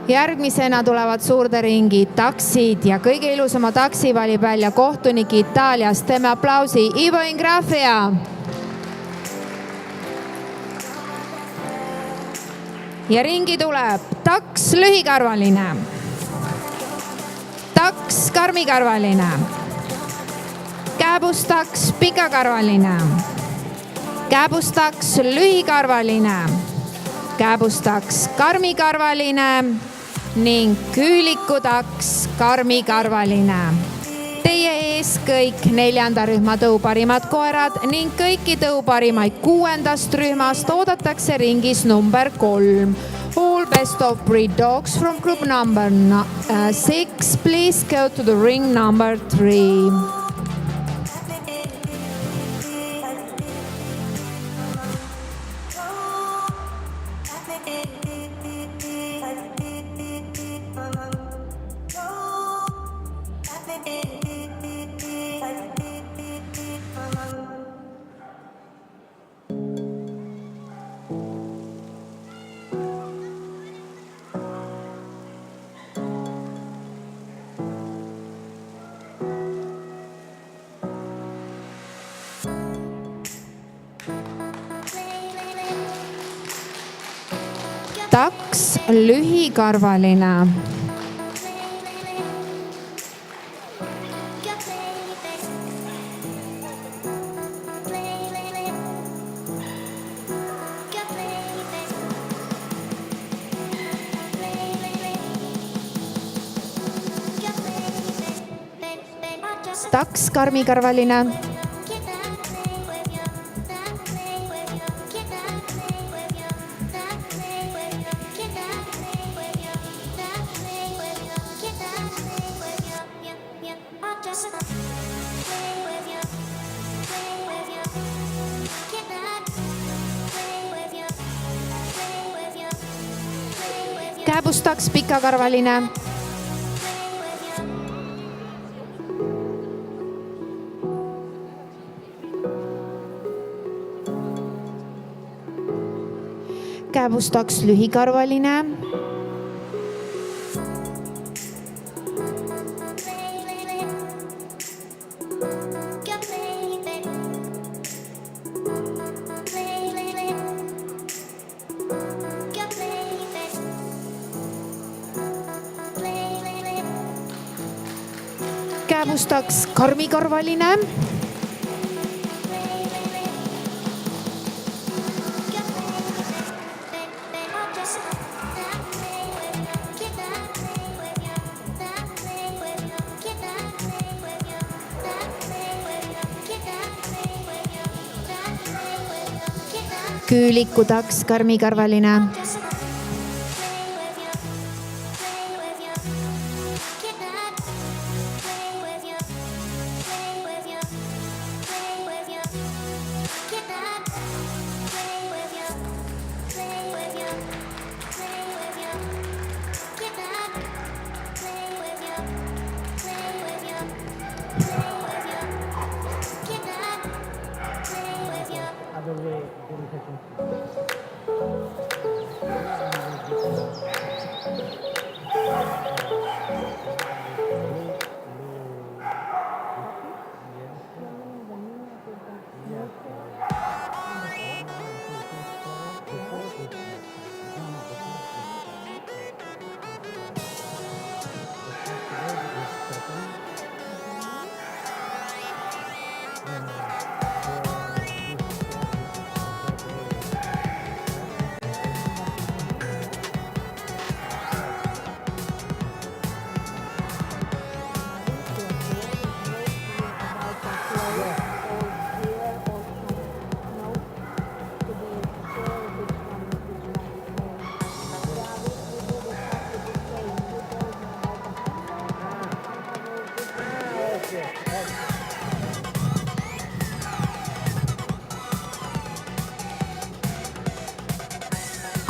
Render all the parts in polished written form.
Järgmisena tulevad suurde ringi taksid ja kõige ilusama taksi valib välja kohtunik Itaaliast. Teeme aplausi Ivo Ingrafia. Ja ringi tuleb taks lühikarvaline, taks karmikarvaline, kääbustaks pikakarvaline, kääbustaks lühikarvaline, kääbustaks karmikarvaline ning küülikutaks karmikarvaline. Teie ees kõik 4. rühma tõuparimad koerad ning kõiki tõuparimaid 6. rühmast oodatakse ringis number 3. All best of breed dogs from group number 6, please go to the ring number 3. Taks lühikarvaline, taks karmikarvaline, kääbustaks pikakarvaline, kääbustaks lühikarvaline, kääbustaks karmikarvaline, küülikutaks karmikarvaline,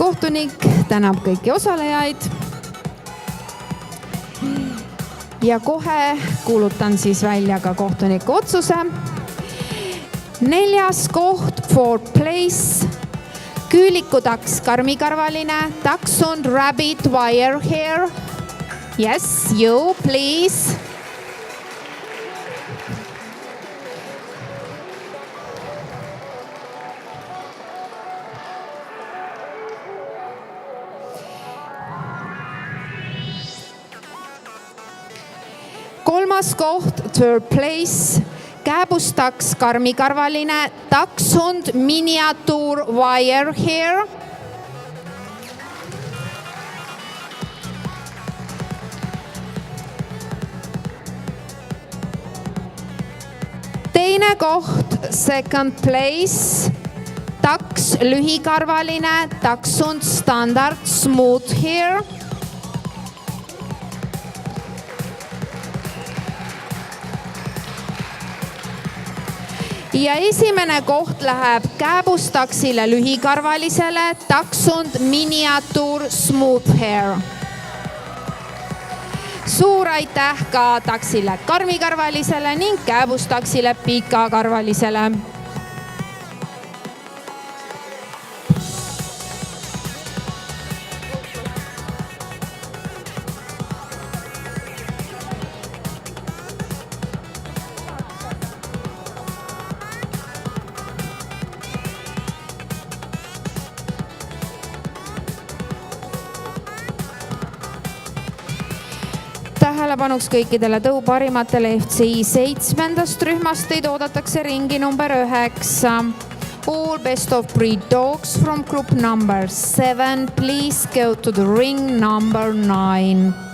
kohtunik tänab kõiki osalejaid ja kohe kuulutan siis välja ka kohtuniku otsuse. 4. koht, 4th place, Küülikutaks, karmikarvaline. Dachshund, rabbit, wire hair. Yes, you, please. Kolmas koht, third place. Kääbustaks, karmikarvaline. Dachshund, miniatuur, wire hair. Teine koht, second place. Dachs, lühikarvaline. Dachshund, standard, smooth hair. Ja esimene koht läheb kääbustaksile, lühikarvalisele. Dachshund, miniatuur, smooth hair. Suur aitäh ka taksile, karmikarvalisele ning kääbustaksile, pikakarvalisele. Tähelepanuks kõikidele tõu parimatele FCI 7. rühmast teid oodatakse ringi number 9. All best of breed dogs from group number 7. Please go to the ring number 9.